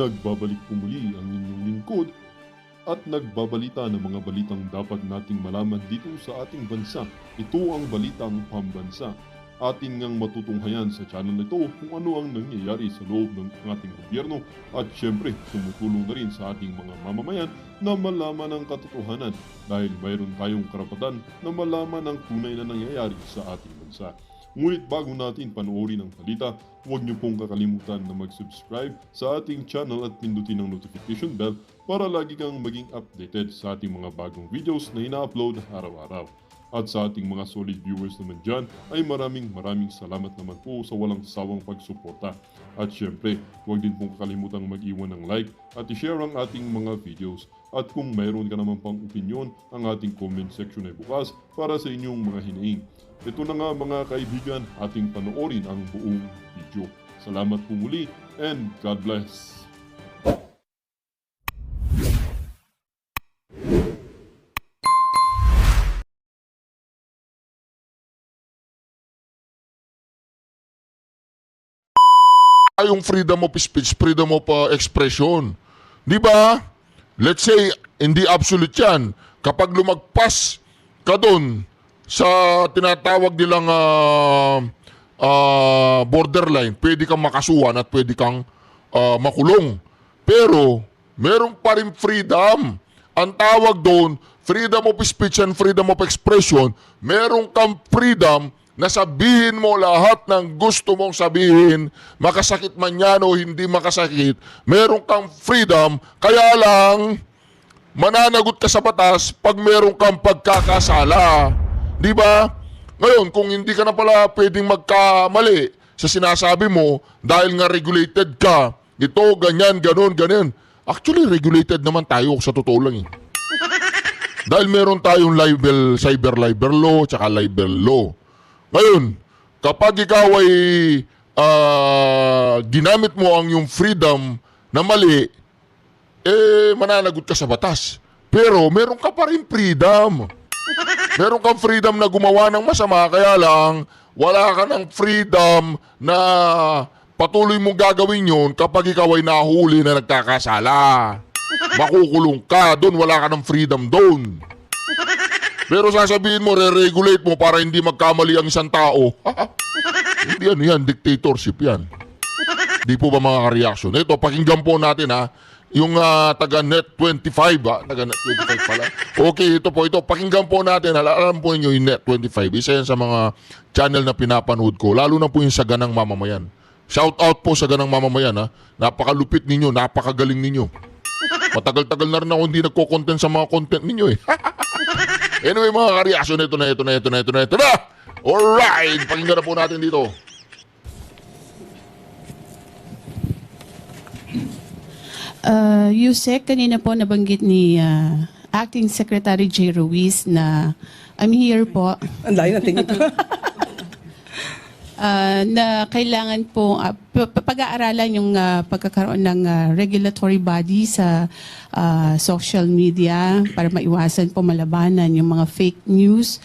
Nagbabalik po muli ang inyong lingkod at nagbabalita ng mga balitang dapat nating malaman dito sa ating bansa. Ito ang Balitang Pambansa. Ating ngang matutunghayan sa channel nito kung ano ang nangyayari sa loob ng ating gobyerno at syempre tumutulong na rin sa ating mga mamamayan na malaman ang katotohanan dahil mayroon tayong karapatan na malaman ang tunay na nangyayari sa ating bansa. Ngunit bago natin panoorin ang balita, huwag niyo pong kakalimutan na mag-subscribe sa ating channel at pindutin ang notification bell para lagi kang maging updated sa ating mga bagong videos na ina-upload araw-araw. At sa ating mga solid viewers naman dyan ay maraming salamat naman po sa walang sawang pagsuporta. At syempre, huwag din pong kakalimutan mag-iwan ng like at i-share ang ating mga videos. At kung mayroon ka naman pang opinion, ang ating comment section ay bukas para sa inyong mga hinaing. Ito na nga mga kaibigan, ating panoorin ang buong video. Salamat po muli and God bless! Yung freedom of speech, freedom of expression. Di ba? Let's say, hindi absolute yan. Kapag lumagpas ka doon sa tinatawag nilang borderline, pwede kang makasuhan at pwede kang makulong. Pero, meron pa rin freedom. Ang tawag doon, freedom of speech and freedom of expression. Meron kang freedom na sabihin mo lahat ng gusto mong sabihin, makasakit man yan o hindi makasakit, meron kang freedom, kaya lang, mananagot ka sa batas pag meron kang pagkakasala. Di ba? Ngayon, kung hindi ka na pala pwedeng magkamali sa sinasabi mo, dahil nga regulated ka, ito, ganyan, ganun. Actually, regulated naman tayo sa totoo lang eh. Dahil meron tayong cyber libel law, tsaka libel law. Ngayon, kapag ikaw ay ginamit mo ang yung freedom na mali, mananagot ka sa batas. Pero meron ka pa rin freedom. Meron kang freedom na gumawa ng masama, kaya lang wala ka ng freedom na patuloy mong gagawin yun kapag ikaw ay nahuli na nagkakasala. Makukulong ka, doon wala ka ng freedom doon. Pero sasabihin mo, re-regulate mo para hindi magkamali ang isang tao. Hindi yan, dictatorship yan. Di po ba mga reaction? Ito, pakinggan po natin ha. Yung taga Net25 ha. Taga Net25 pala. Okay, ito, pakinggan po natin. Alam po niyo yung Net25. Isa yan sa mga channel na pinapanood ko. Lalo na po yung sa Ganang Mamamayan. Shout out po sa Ganang Mamamayan ha. Napakalupit ninyo, napakagaling ninyo. Matagal-tagal na rin ako hindi nagko-content sa mga content ninyo eh. Anyway mga ka-reaction, ito na. Alright, pakinggan na po natin dito. Yusek, kanina po nabanggit ni Acting Secretary J. Ruiz na I'm here po. Ang layo na tingin ko. Na kailangan po pag-aaralan yung pagkakaroon ng regulatory body sa social media para maiwasan po malabanan yung mga fake news.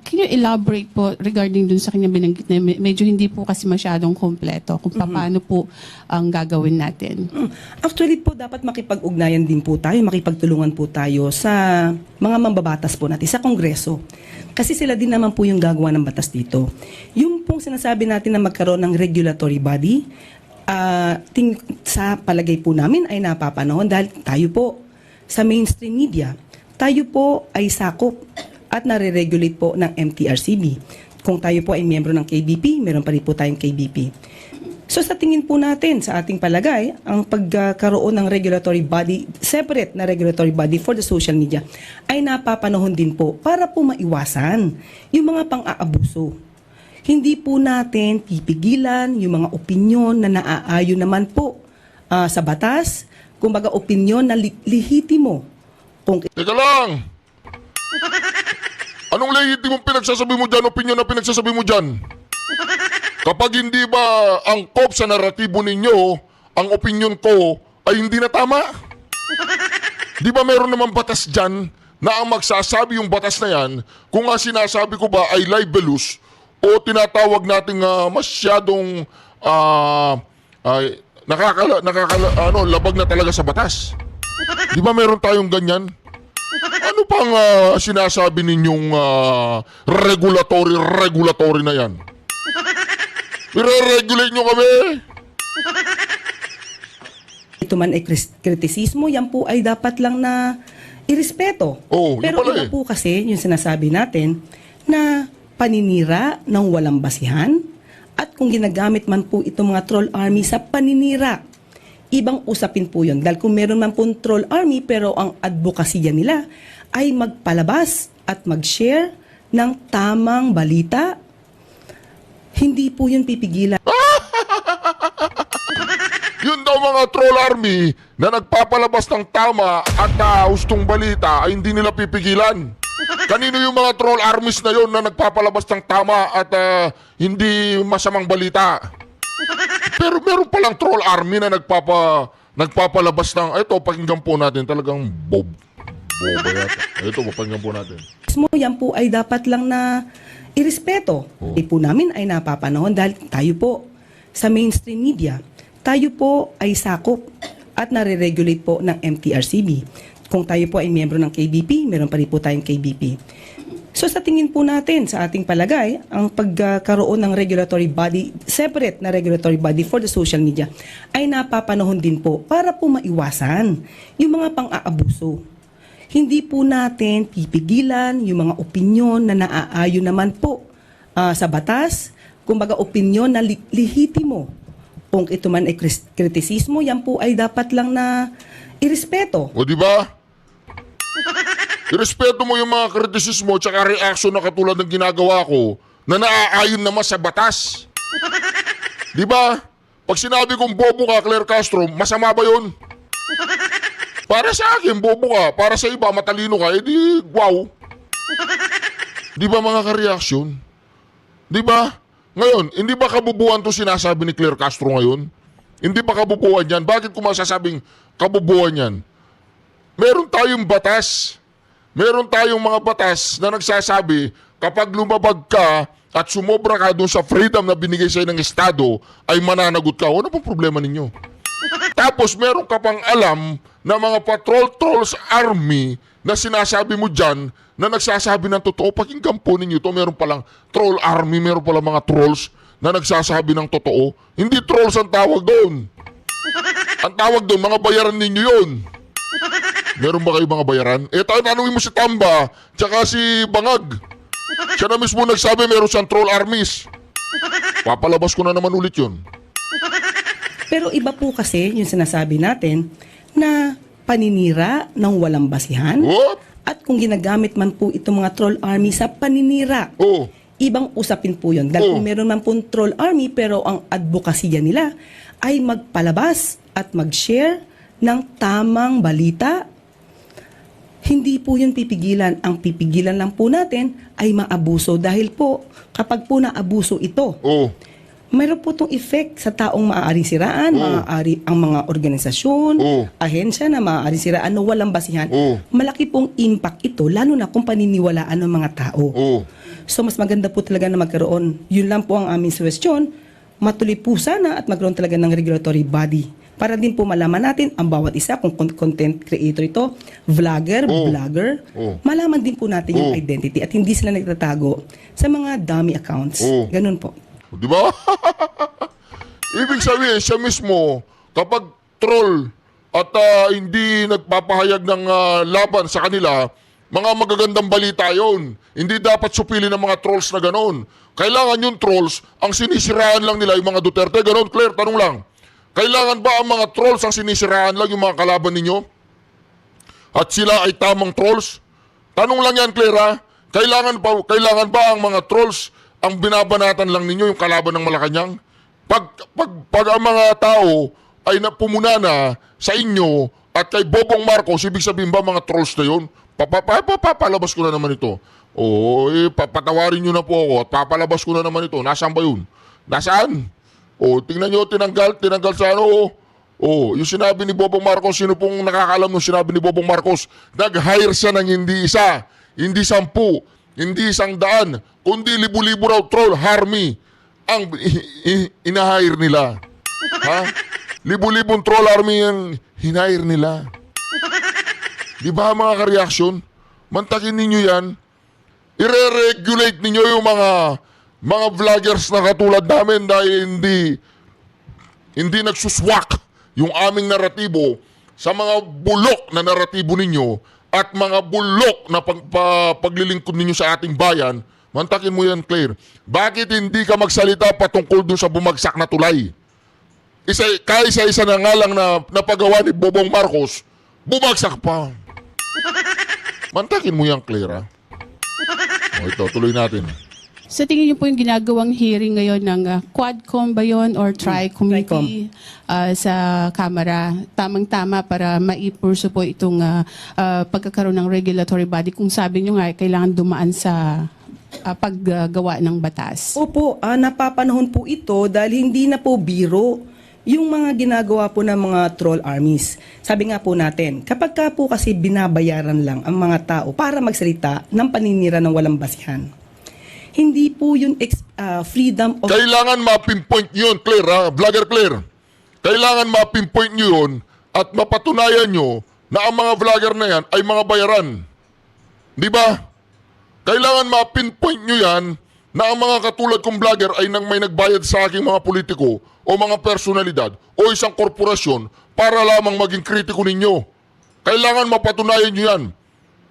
Can you elaborate po regarding dun sa kanya binanggit na medyo hindi po kasi masyadong kompleto kung paano po ang gagawin natin? Actually po, dapat makipag-ugnayan din po tayo, makipagtulungan po tayo sa mga mambabatas po natin, sa Kongreso. Kasi sila din naman po yung gagawa ng batas dito. Yung pong sinasabi natin na magkaroon ng regulatory body, sa palagay po namin ay napapanahon dahil tayo po sa mainstream media, tayo po ay sakop at nare-regulate po ng MTRCB. Kung tayo po ay miyembro ng KBP, meron pa rin po tayong KBP. So sa tingin po natin, sa ating palagay, ang pagkaroon ng regulatory body, separate na regulatory body for the social media, ay napapanahon din po para po maiwasan yung mga pang-aabuso. Hindi po natin pipigilan yung mga opinyon na naaayon naman po sa batas, kumbaga opinyon na lehitimo. Teka lang! Anong lehitimong pinagsasabi mo dyan, opinyon na pinagsasabi mo dyan? Kapag hindi ba angkop sa naratibo ninyo, ang opinyon ko ay hindi na tama? Di ba meron naman batas dyan na ang magsasabi yung batas na yan kung ang sinasabi ko ba ay libelous o tinatawag nating masyadong labag na talaga sa batas. Di ba meron tayong ganyan? Ano pang sinasabi ninyong regulatory na yan? I-regulate nyo kami. Ito man ay kritisismo, yan po ay dapat lang na irespeto. Oo, yun Pero pala iba po kasi yung sinasabi natin na paninira ng walang basihan at kung ginagamit man po itong mga troll army sa paninira, ibang usapin po yun. Dahil kung meron man po troll army pero ang advokasya nila ay magpalabas at mag-share ng tamang balita, hindi po yun pipigilan. Yun daw mga troll army na nagpapalabas ng tama at hustong balita ay hindi nila pipigilan. Kanino yung mga troll armies na yon na nagpapalabas ng tama at hindi masamang balita? Pero meron palang troll army na nagpapalabas ng... Ito, pakinggan po natin. Talagang boba yata. Ito, pakinggan po natin. Yan po ay dapat lang na irespeto. Hindi po namin ay napapanahon dahil tayo po sa mainstream media, tayo po ay sakop at nare-regulate po ng MTRCB. Kung tayo po ay miyembro ng KBP, meron pa rin po tayong KBP. So sa tingin po natin, sa ating palagay, ang pagkaroon ng regulatory body, separate na regulatory body for the social media, ay napapanahon din po para po maiwasan yung mga pang-aabuso. Hindi po natin pipigilan yung mga opinyon na naaayon naman po sa batas, kumbaga opinyon na lehitimo. Kung ito man ay kritisismo, yan po ay dapat lang na irespeto. O di ba? Irespeto mo yung mga kritisismo at reaksyon na katulad ng ginagawa ko na naaayon naman sa batas. Di ba? Pag sinabi kong bobo ka, Claire Castro, masama ba yun? Para sa akin, bobo ka. Para sa iba, matalino ka. Edi, wow. Di ba mga kareaksyon? Di ba? Ngayon, hindi ba kabubuan to sinasabi ni Claire Castro ngayon? Hindi ba kabubuan yan? Bakit ko masasabing kabubuan yan? Meron tayong batas. Meron tayong mga batas na nagsasabi kapag lumabag ka at sumobra ka doon sa freedom na binigay sa'yo ng Estado, ay mananagot ka. Ano pong problema ninyo? Tapos meron ka pang alam na mga patrol trolls army na sinasabi mo dyan na nagsasabi ng totoo. Pakinggan po ninyo ito, meron palang troll army, meron palang mga trolls na nagsasabi ng totoo. Hindi trolls ang tawag doon. Ang tawag doon, mga bayaran ninyo yun. Meron ba kayo mga bayaran? Tanungin mo si Tamba, tsaka si Bangag. Siya na mismo nagsabi meron siyang troll armies. Papalabas ko na naman ulit yun. Pero iba po kasi yung sinasabi natin na paninira ng walang basihan. What? At kung ginagamit man po itong mga troll army sa paninira, Oh. ibang usapin po yun. Dahil kung meron man po troll army pero ang advokasya nila ay magpalabas at mag-share ng tamang balita, hindi po yun pipigilan. Ang pipigilan lang po natin ay maabuso. Dahil po, kapag po naabuso ito, Oh. mayroon po itong effect sa taong maaaring siraan, maaari ang mga organisasyon, ahensya na maaaring siraan na walang basihan. Malaki pong impact ito, lalo na kung paniniwalaan ng mga tao. So mas maganda po talaga na magkaroon. Yun lang po ang aming suggestion. Matuloy po sana at magkaroon talaga ng regulatory body. Para din po malaman natin ang bawat isa, kung content creator ito, vlogger, blogger, malaman din po natin yung identity at hindi sila nagtatago sa mga dummy accounts. Ganun po. Di ba? Ibig sabihin, siya mismo, kapag troll at hindi nagpapahayag ng laban sa kanila, mga magagandang balita yon. Hindi dapat supili ng mga trolls na ganon. Kailangan yung trolls, ang sinisiraan lang nila yung mga Duterte. Ganon, Claire, tanong lang. Kailangan ba ang mga trolls ang sinisiraan lang yung mga kalaban ninyo? At sila ay tamang trolls? Tanong lang yan, Claire, ha? Kailangan ba ang mga trolls ang binabanatan lang ninyo yung kalaban ng Malacanang? Pag ang mga tao ay napumuna na sa inyo at kay Bobong Marcos, ibig sabihin ba mga trolls na yun? Papalabas ko na naman ito. Oo, patawarin nyo na po ako at papalabas ko na naman ito. Nasaan ba yun? Nasaan? Tingnan nyo, tinanggal sa ano. Yung sinabi ni Bobong Marcos, sino pong nakakalam nung sinabi ni Bobong Marcos? Nag-hire siya ng hindi isa, hindi 10, hindi 100, kundi libu-libo raw troll army ang ina-hire nila. Ha? libo-libong troll army ang hinire nila. Di ba mga ka-reaction? Mantakin ninyo yan. I-re-regulate ninyo yung mga vloggers na katulad namin dahil hindi nagsuswak yung aming naratibo sa mga bulok na naratibo ninyo at mga bulok na paglilingkod ninyo sa ating bayan. Mantakin mo yan, Claire. Bakit hindi ka magsalita patungkol dun sa bumagsak na tulay? Kaisa-isa na nga lang na napagawa ni Bobong Marcos, bumagsak pa. Mantakin mo yan, Claire. O ito, tuloy natin. Sa tingin niyo po yung ginagawang hearing ngayon ng Quadcom ba yun or Tri-Committee sa Kamara, tamang-tama para maipurso po itong pagkakaroon ng regulatory body kung sabi niyo nga kailangan dumaan sa paggawa ng batas? Opo, napapanahon po ito dahil hindi na po biro yung mga ginagawa po ng mga troll armies. Sabi nga po natin, kapag ka po kasi binabayaran lang ang mga tao para magsalita ng paninira ng walang basihan, hindi po yun freedom of... Kailangan ma-pinpoint yun, Claire, Vlogger Claire. Kailangan ma-pinpoint nyo yun at mapatunayan nyo na ang mga vlogger na yan ay mga bayaran. Di ba? Kailangan ma-pinpoint nyo yan na ang mga katulad kong vlogger ay nang may nagbayad sa aking mga politiko o mga personalidad o isang korporasyon para lamang maging kritiko ninyo. Kailangan mapatunayan nyo yan.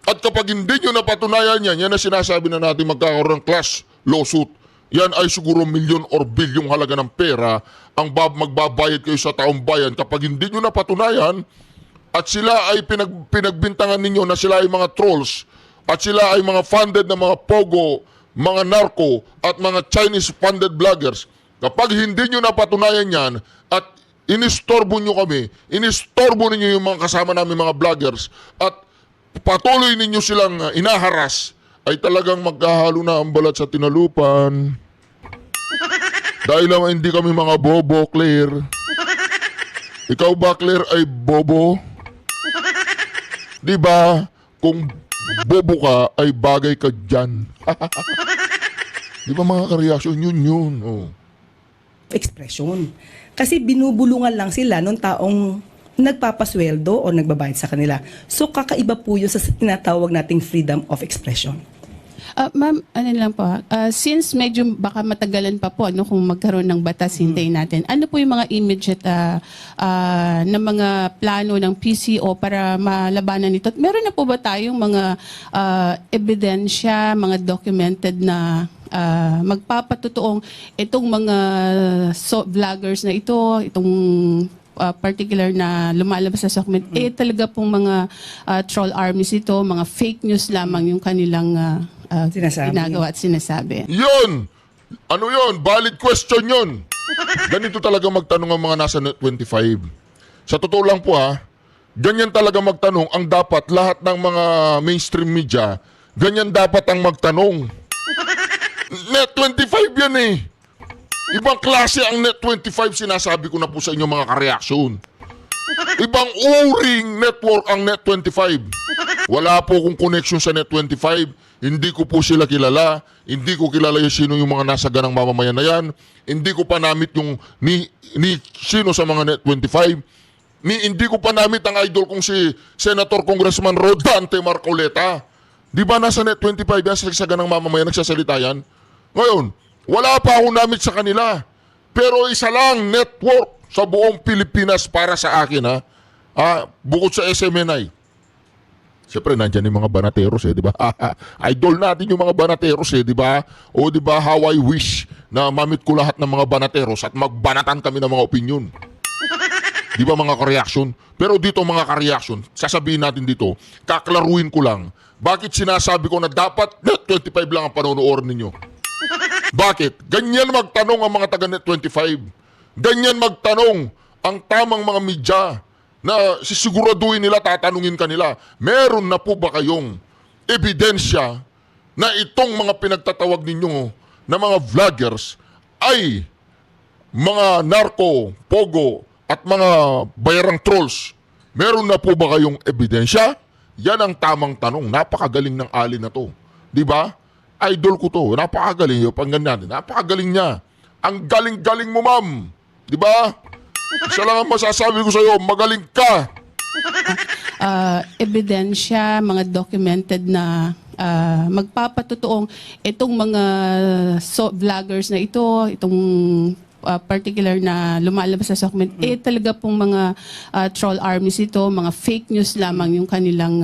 At kapag hindi nyo napatunayan yan, yan na sinasabi na natin magkakaroon ng class lawsuit. Yan ay siguro milyon or bilyong halaga ng pera ang magbabayad kayo sa taong bayan. Kapag hindi nyo napatunayan at sila ay pinagbintangan ninyo na sila ay mga trolls at sila ay mga funded na mga pogo, mga narco at mga Chinese funded vloggers, kapag hindi nyo napatunayan yan at inistorbo nyo kami, inistorbo ninyo yung mga kasama namin mga vloggers at patuloy ninyo silang inaharas, ay talagang magkahalo na ang balat sa tinalupan. Dahil naman hindi kami mga bobo, Claire. Ikaw ba, Claire, ay bobo? Di ba? Kung bobo ka, ay bagay ka dyan. Di ba mga ka-reaction? Yun. Oh. expression. Kasi binubulungan lang sila nung taong nagpapasweldo o nagbabayad sa kanila. So kakaiba po yun sa tinatawag nating freedom of expression. Ma'am, ano lang po, since medyo baka matagalan pa po kung magkaroon ng batas, hintayin natin. Ano po yung mga immediate na mga plano ng PCO para malabanan ito? At meron na po ba tayong mga ebidensya, mga documented na magpapatutuong itong mga vloggers na ito, itong particular na lumalabas sa document, talaga pong mga troll armies ito, mga fake news lamang yung kanilang ginagawa at sinasabi. Yun! Ano yun? Valid question yun. Ganito talaga magtanong ang mga nasa Net 25. Sa totoo lang po ganyan talaga magtanong ang dapat lahat ng mga mainstream media, ganyan dapat ang magtanong. Net 25 yan eh. Ibang klase ang Net 25, sinasabi ko na po sa inyo mga kareaksyon. Ibang uring network ang Net 25. Wala po akong connection sa Net 25. Hindi ko po sila kilala. Hindi ko kilala yung sino yung mga nasa ganang mamamayan na yan. Hindi ko pa namit yung ni sino sa mga Net 25. Hindi ko pa namit ang idol kong si Senator Congressman Rodante Marcoleta. Di ba nasa Net 25 yan sa ganang mamamayan nagsasalita yan? Ngayon, wala pa akong namit sa kanila. Pero isa lang network sa buong Pilipinas para sa akin bukod sa SMNI. Siyempre, nandyan yung mga banateros di ba? Idol natin yung mga banateros di ba? O di ba, how I wish na mamit ko lahat ng mga banateros at magbanatan kami ng mga opinion. Di ba mga ka-reaction? Pero dito mga ka-reaction, sasabihin natin dito, kaklaruin ko lang, bakit sinasabi ko na dapat Net 25 lang ang panonood ninyo? Bakit? Ganyan magtanong ang mga taga Net 25. Ganyan magtanong ang tamang mga media na sisiguraduhin nila, tatanungin kanila, meron na po ba kayong ebidensya na itong mga pinagtatawag ninyo na mga vloggers ay mga narco, pogo at mga bayarang trolls? Meron na po ba kayong ebidensya? Yan ang tamang tanong. Napakagaling ng Ali na to. Di ba? Idol ko to. Napakagaling yung panggan natin. Napakagaling niya. Ang galing-galing mo, ma'am. Di ba? Isa lang ang masasabi ko sa'yo, magaling ka. Ebidensya, mga documented na magpapatotoong itong mga vloggers na itong particular na lumalabas sa document, talaga pong mga troll armies ito, mga fake news lamang yung kanilang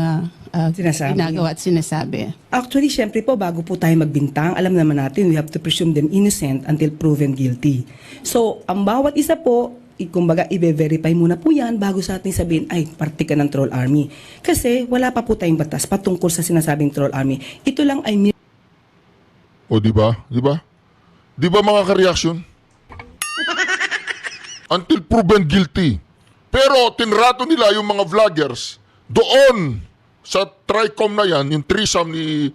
Sinasabi. ginagawa at sinasabi. Actually, syempre po, bago po tayo magbintang, alam naman natin, we have to presume them innocent until proven guilty. So, ang bawat isa po, kumbaga, i-verify muna po yan bago sa atin sabihin, ay, parte ka ng troll army. Kasi wala pa po tayong batas patungkol sa sinasabing troll army. Ito lang ay O, di ba? Di ba? Di ba mga ka-reaction? Until proven guilty. Pero tinrato nila yung mga vloggers doon sa TRICOM na yan, yung threesome ni,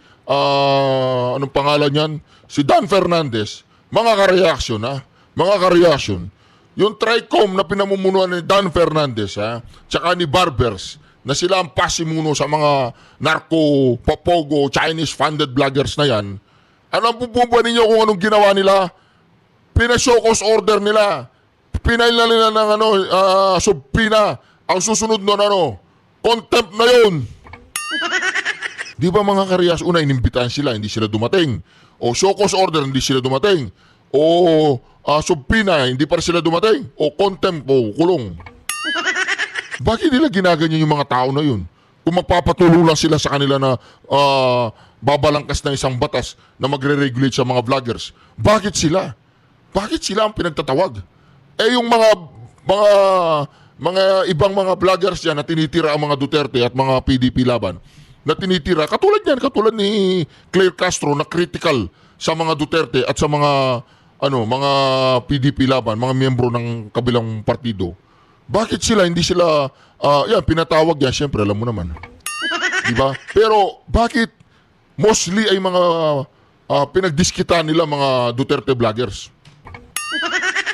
anong pangalan yan? Si Dan Fernandez. Mga ka-reaction, ha? Mga ka-reaction. Yung TRICOM na pinamumunuan ni Dan Fernandez, ha? Tsaka ni Barbers, na sila ang pasimuno sa mga narco, popogo, Chinese-funded vloggers na yan. Ano ang pupuba ninyo kung anong ginawa nila? Pina-show cause order nila. Pinail na nila ng subpina. Ang susunod nun, contempt na yun. Di ba mga karyas, una inimbitahan sila, hindi sila dumating. O show cause order, hindi sila dumating. O subpina, hindi pa sila dumating. O contempt, o kulong. Bakit nila ginaganyan yung mga tao na yun? Kung magpapatuloy lang sila sa kanila na babalangkas ng isang batas na magre-regulate sa mga vloggers. Bakit sila? Bakit sila ang pinagtatawag? Eh yung mga ibang mga vloggers yan na tinitira ang mga Duterte at mga PDP laban, na tinitira, katulad ni Claire Castro na critical sa mga Duterte at sa mga mga PDP laban, mga miyembro ng kabilang partido. Bakit sila hindi sila pinatawag yan, syempre alam mo naman. Di ba? Pero bakit mostly ay mga pinagdiskitan nila mga Duterte vloggers?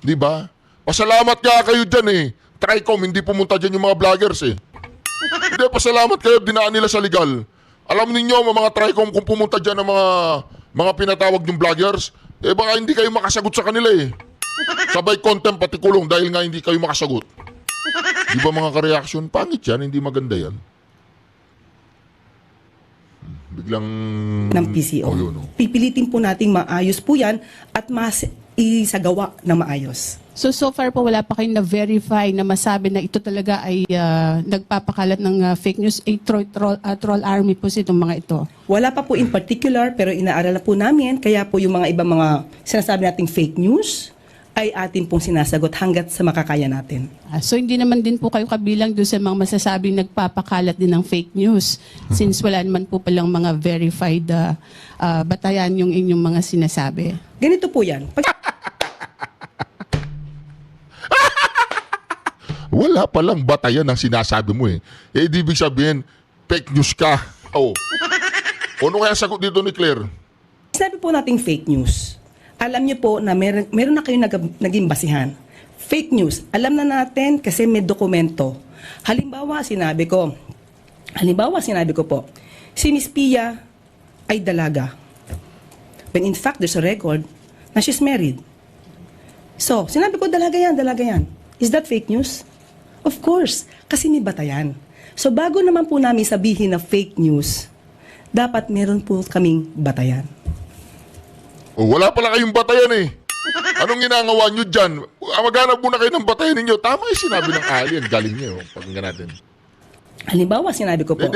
Di ba? Pasalamat nga kayo dyan eh. TRICOM, hindi pumunta dyan yung mga vloggers eh. Hindi, pasalamat kayo, dinaan nila sa legal. Alam ninyo mga TRICOM kung pumunta dyan ng mga pinatawag yung vloggers, eh baka hindi kayo makasagot sa kanila eh. Sabay contempt pati kulong dahil nga hindi kayo makasagot. Di ba mga ka-reaction? Pangit yan, hindi maganda yan. Biglang ng PCO. Oh, yun, oh. Pipilitin po nating maayos po yan at mas isagawa na maayos. So far po wala pa kayong na-verify na masabi na ito talaga ay nagpapakalat ng fake news, ay troll army po itong mga ito. Wala pa po in particular pero inaaral po namin kaya po yung mga ibang mga sinasabi nating fake news ay atin pong sinasagot hanggat sa makakaya natin. So hindi naman din po kayo kabilang doon sa mga masasabing nagpapakalat din ng fake news since wala naman po palang mga verified batayan yung inyong mga sinasabi. Ganito po yan. Wala palang batayan ang sinasabi mo eh. Eh, di ibig sabihin, fake news ka. Oh. Ano kaya sagot dito ni Claire? Sinabi po nating fake news. Alam niyo po na meron na kayong naging basihan. Fake news. Alam na natin kasi may dokumento. Halimbawa, sinabi ko po, si Miss Pia ay dalaga. When in fact, there's a record na she's married. So, sinabi ko, dalaga yan. Is that fake news? Of course, kasi may batayan. So, bago naman po namin sabihin na fake news, dapat meron po kaming batayan. Oh, wala pala kayong batayan eh. Anong ginagawa nyo dyan? Maghanap muna kayo ng batayan ninyo. Tama yung sinabi ng alien. Galing niyo. Pakinggan natin. Halimbawa, sinabi ko po,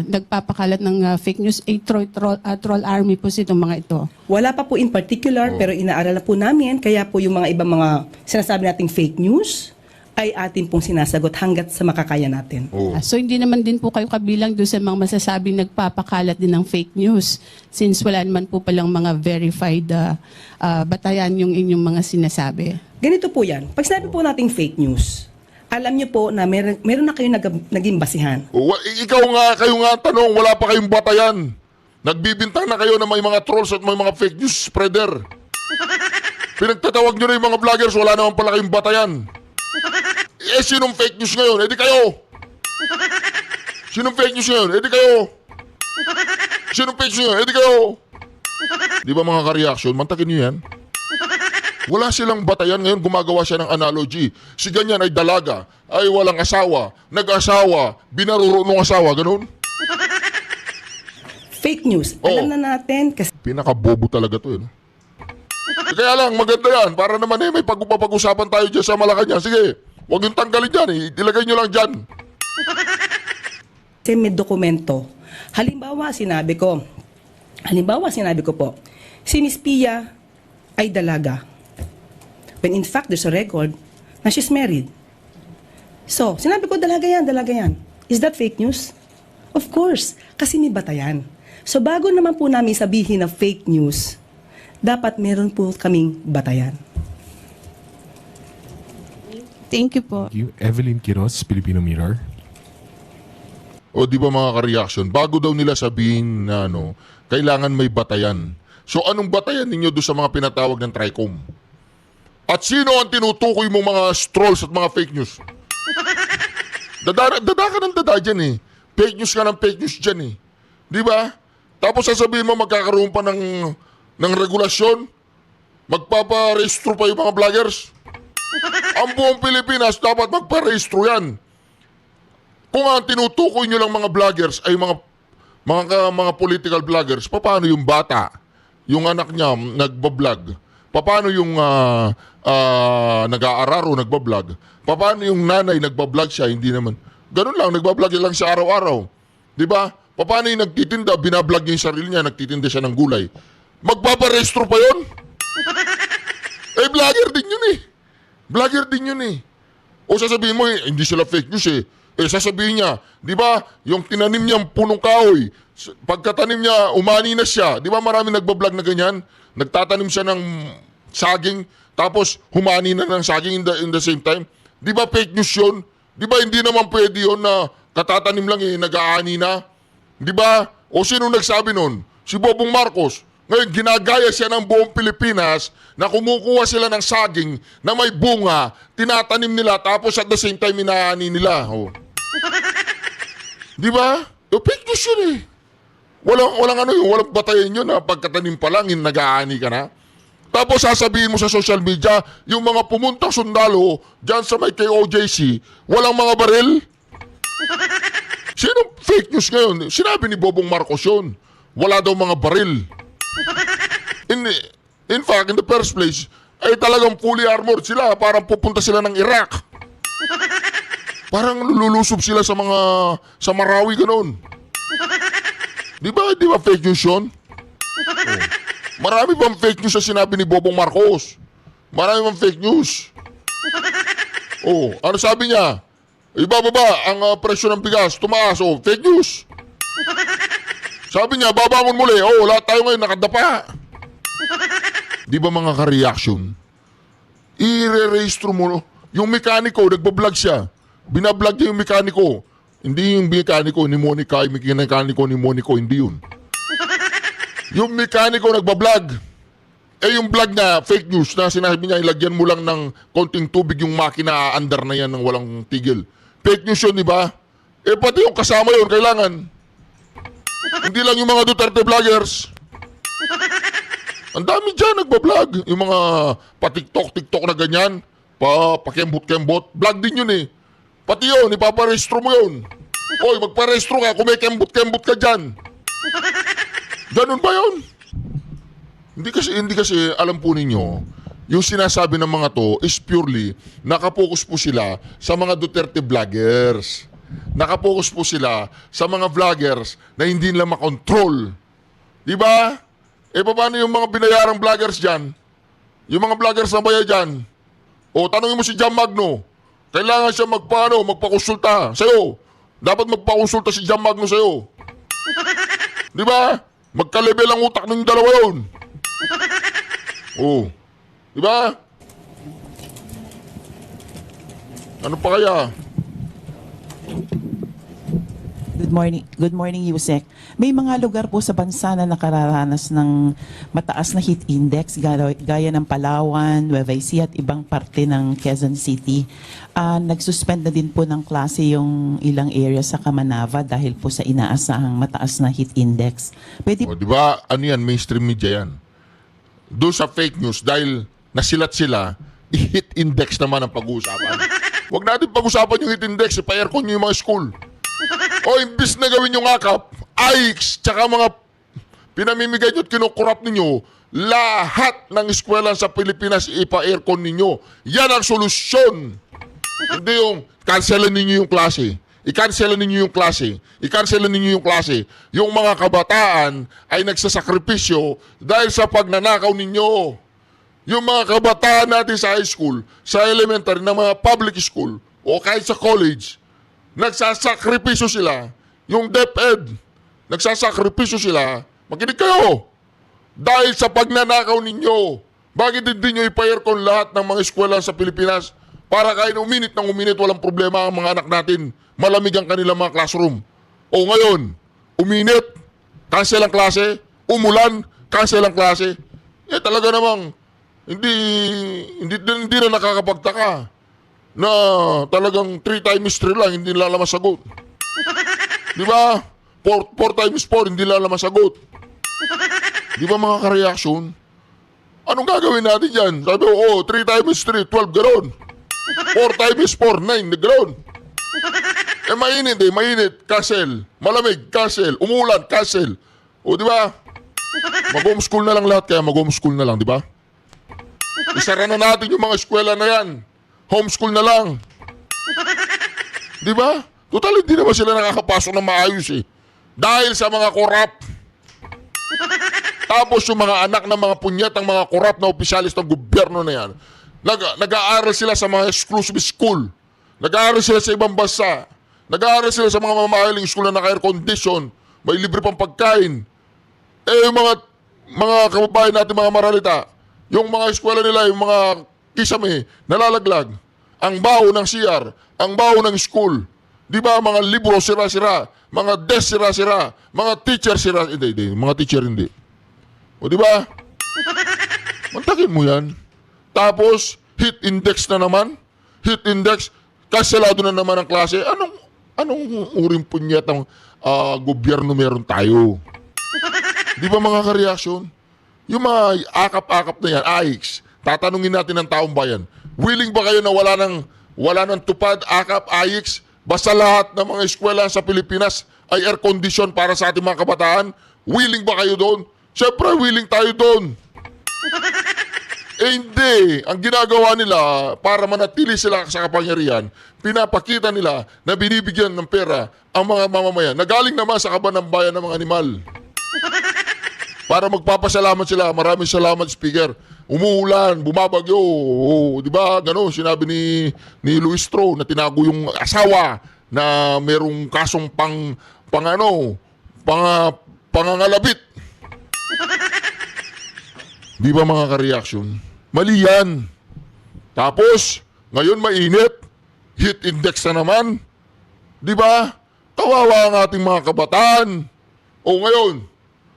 Nagpapakalat ng fake news, ay troll army po itong mga ito. wala pa po in particular pero inaaral po namin kaya po yung mga ibang mga sinasabi nating fake news ay atin pong sinasagot hanggat sa makakaya natin. Oh. So hindi naman din po kayo kabilang doon sa mga masasabing nagpapakalat din ng fake news since wala naman po palang mga verified batayan yung inyong mga sinasabi. Ganito po yan. Pag sinabi po nating fake news, alam niyo po na meron na kayong naging basihan. Oh, kayo nga tanong, wala pa kayong batayan. Nagbibintang na kayo na may mga trolls at may mga fake news spreader. Pinagtatawag nyo na yung mga vloggers, wala naman pala kayong batayan. Eh, sinong fake news ngayon? Eh, di kayo. Sinong fake news ngayon? Eh, di kayo. Sinong fake news ngayon? Eh, di kayo. Di ba mga ka-reaction? Mantakin nyo yan. Wala silang batayan ngayon, gumagawa siya ng analogy. Si ganyan ay dalaga, ay walang asawa, nag-asawa, binaruro ng asawa, ganun. Fake news. Oo. Alam na natin kasi Pinakabobo talaga to, no? Kaya lang, maganda yan. Para naman may pag-usapan tayo dyan sa Malacanang. Sige, huwag yung tanggalin dyan. Ilagay nyo lang dyan. may dokumento. Halimbawa, sinabi ko po, si Miss Pia ay dalaga. When in fact, there's a record na she's married. So, sinabi ko, dalaga yan. Is that fake news? Of course, kasi may batayan. So, bago naman po namin sabihin na fake news, dapat meron po kaming batayan. Thank you po. Thank you. Evelyn Quiroz, Filipino Mirror. O di ba mga ka-reaction, bago daw nila sabihin na kailangan may batayan. So anong batayan ninyo doon sa mga pinatawag ng TRICOM? At sino ang tinutukoy mong mga strolls at mga fake news? Dada ka ng dada dyan eh. Fake news ka ng fake news dyan eh. Di ba? Tapos sasabihin mo magkakaroon pa ng regulasyon, magpaparehistro pa yung mga vloggers. Ang buong Pilipinas dapat magparehistro yan. Kung ang tinutukoy nyo lang mga vloggers ay mga political vloggers, paano yung bata, yung anak niya nagbablog? Paano yung nag-aarar o nagbablog? Paano yung nanay nagbablog siya? Hindi naman. Ganun lang, nagbablog lang siya araw-araw. Di ba? Paano yung nagtitinda, binablog niya yung sarili niya, nagtitinda siya ng gulay? Magpaparehistro pa yun? Eh, vlogger din yun eh. Vlogger din yun eh. O sasabihin mo, hindi sila fake news eh. Eh, sasabihin niya, di ba, yung tinanim niyang punong kahoy, pagkatanim niya, umani na siya. Di ba marami nagbablog na ganyan? Nagtatanim siya ng saging, tapos humani na ng saging in the same time. Di ba fake news yun? Di ba hindi naman pwede yun na katatanim lang eh, nag-aani na? Di ba? O sino nagsabi nun? Si Bobong Marcos. Ngayon, ginagaya siya ng buong Pilipinas na kumukuha sila ng saging na may bunga, tinatanim nila, tapos at the same time, inaani nila. Oh. Di ba? Yung fake news yun eh. Walang batayan yun na pagkatanim pa lang, nag-aani ka na. Tapos sasabihin mo sa social media, yung mga pumuntang sundalo dyan sa may KOJC, walang mga baril. Sino fake news ngayon? Sinabi ni Bobong Marcos yun. Wala daw mga baril. In fact, in the first place, ay talagang fully armored sila. Parang pupunta sila ng Iraq. Parang lulusob sila sa Marawi ganoon. Di ba fake news yun? Oh. Marami bang fake news sa sinabi ni Bobong Marcos? Marami bang fake news? Oh, ano sabi niya? Ibababa ang presyo ng bigas, tumaas. Oh, fake news. Sabi niya, babangon muli. Oh, lahat tayo ngayon nakadapa. Di ba mga ka-reaction? I-re-registro mo. Yung mekaniko, nagbablog siya. Binablog niya yung mekaniko. Hindi yung mekaniko ni Monica, yung mekaniko ni Monico, hindi yun. Yung mekaniko nagbablog. Eh yung vlog na fake news na sinabi niya, ilagyan mo lang ng konting tubig yung makina, under na yan ng walang tigil. Fake news yun, di ba? Eh pati yung kasama yun, kailangan. Hindi lang yung mga Duterte vloggers. Ang dami dyan nagbablog. Yung mga pa-TikTok na ganyan. Pa-kembot-kembot. Vlog din yun eh. Pati yun, ipaparehistro mo yun. Oy, magparehistro ka kung may kembot-kembot ka dyan. Ganun ba yun? Hindi kasi alam po ninyo, yung sinasabi ng mga to is purely nakapokus po sila sa mga Duterte vloggers. Nakapokus po sila sa mga vloggers na hindi nila makontrol. Di ba? Eh, paano yung mga binayarang vloggers dyan? Yung mga vloggers na bayad dyan? O, tanongin mo si Jam Magno. Kailangan siya magpakonsulta sa'yo. Dapat magpakonsulta si Jam Magno sa'yo. Di ba? Magka-level ang utak ng dalawa yun. O. Di ba? Ano pa kaya? Good morning, Yusek. May mga lugar po sa bansa na nakararanas ng mataas na heat index gaya ng Palawan, Nueva Ecija at ibang parte ng Quezon City. Nagsuspend na din po ng klase yung ilang area sa Kamanava dahil po sa inaasahang mataas na heat index. Pwede O, di ba? Ano yan? Mainstream media yan. Doon sa fake news dahil nasilat sila, i-hit index naman ang pag-uusapan. Huwag natin pag-usapan yung hit index, pa-aircon nyo yung mga school. O imbis na gawin yung akap, AIX, tsaka mga pinamimigay nyo at kinukurap ninyo, lahat ng eskwela sa Pilipinas ipa-aircon ninyo. Yan ang solusyon. Hindi yung cancelan ninyo yung klase. I-cancelan ninyo yung klase. I-cancelan ninyo yung klase. Yung mga kabataan ay nagsasakripisyo dahil sa pagnanakaw ninyo. Yung mga kabataan natin sa high school, sa elementary, na mga public school, o kahit sa college, nagsasakripisyo sila. Yung DepEd, nagsasakripisyo sila. Makinig kayo. Dahil sa pagnanakaw ninyo, bakit hindi nyo ipa-aircon lahat ng mga eskwela sa Pilipinas para kahit uminit ng uminit, walang problema ang mga anak natin. Malamig ang kanilang mga classroom. O ngayon, uminit, cancel ang klase, umulan, cancel ang klase. Eh talaga namang, hindi na nakakapagtaka na talagang 3 times 3 lang, hindi nila masagot. Di ba? 4 times 4, hindi nila masagot. Di ba mga ka-reaction? Anong gagawin natin dyan? Sabi ko, 3 times 3, 12, gano'n. 4 times 4, 9, gano'n. Mainit, cancel. Malamig, cancel. Umulan, cancel. O, di ba? Mag-homeschool na lang lahat, kaya mag-homeschool na lang, di ba? Isara na natin yung mga eskwela na yan. Homeschool na lang. Di ba? Total, hindi naman sila nakakapasok na maayos eh. Dahil sa mga korap. Tapos yung mga anak ng mga punyat, ang mga korap na opisyalis ng gobyerno na yan, nag-aaral sila sa mga exclusive school. Nag-aaral sila sa ibang bansa. Nag-aaral sila sa mga mamahaling school na naka-air condition. May libre pang pagkain. Eh yung mga kababayan natin, mga maralita, yung mga eskwela nila, yung mga kisame, nalalaglag. Ang baho ng CR, ang baho ng school. Di ba mga libro sira-sira, mga desk sira-sira, mga teacher sira, hindi, mga teacher hindi. O di ba? Mantakin mo yan. Tapos, hit index na naman. Hit index, kanselado na naman ang klase. Anong uring punyat ang gobyerno meron tayo? Di ba mga ka-reaction? Yung mga akap-akap na yan, AIX, tatanungin natin ng taong bayan, willing ba kayo na wala ng tupad, akap, AIX, basta lahat ng mga eskwela sa Pilipinas ay air condition para sa ating mga kabataan? Willing ba kayo doon? Siyempre, willing tayo doon. Eh hindi. Ang ginagawa nila para manatili sila sa kapangyarihan, pinapakita nila na binibigyan ng pera ang mga mamamayan na galing naman sa kaban ng bayan ng mga animal. Para magpapasalamat sila. Maraming salamat, Speaker. Umuulan, bumabagyo. Di ba? Gano'n, sinabi ni Luis Tro na tinago yung asawa na merong kasong pangangalabit. Di ba mga ka-reaction? Mali yan. Tapos, ngayon mainit. Heat index na naman. Di ba? Kawawa ang ating mga kabataan. O ngayon,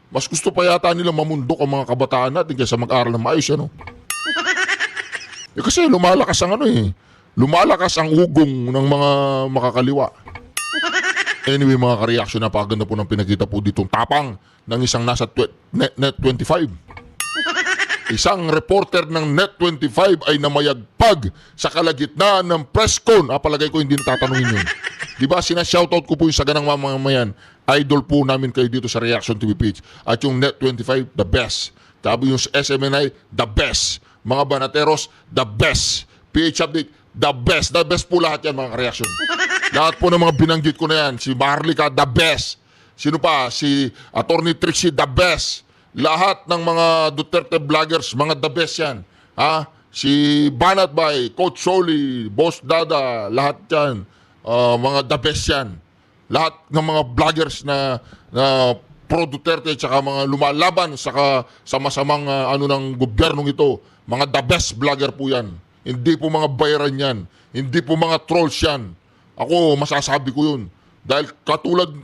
mas gusto pa yata nila mamundok ang mga kabataan natin kaysa mag-aral ng maayos, ano? Eh kasi lumalakas ang lumalakas ang ugong ng mga makakaliwa. Anyway mga ka-reaction, napakaganda po ng pinakita po ditong tapang ng isang nasa Net25. Isang reporter ng Net25 ay namayagpag sa kalagitnaan ng press con. Palagay ko hindi natatanungin yun. Diba, sinashoutout ko po yung saganang mamamayan. Idol po namin kayo dito sa Reaction TV page. At yung Net25, the best. Tabi yung SMNI, the best. Mga Banateros, the best. PH Update, the best. The best po lahat yan mga ka-reaction. Lahat po ng mga binanggit ko na yan. Si Marlica, the best. Sino pa? Si Attorney Trixie, the best. Lahat ng mga Duterte vloggers, mga the best yan. Si Banat Bay, Coach Soli, Boss Dada, lahat yan. Mga the best yan. Lahat ng mga vloggers na pro Duterte at saka mga lumalaban sa masamang ng gobyernong ito. Mga the best vlogger po yan. Hindi po mga bayaran yan. Hindi po mga trolls yan. Ako, masasabi ko yun. Dahil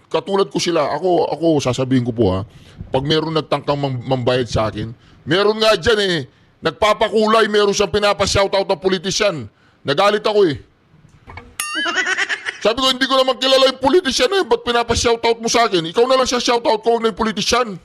katulad ko sila, ako sasabihin ko po pag meron nagtangkang mambayad sa akin, meron nga dyan nagpapakulay, meron siyang pinapashoutout ng politisyan. Nagalit ako Sabi ko, hindi ko naman kilala yung politisyan ba't pinapashoutout mo sa akin? Ikaw na lang siya shoutout ko, huwag na yung politisyan.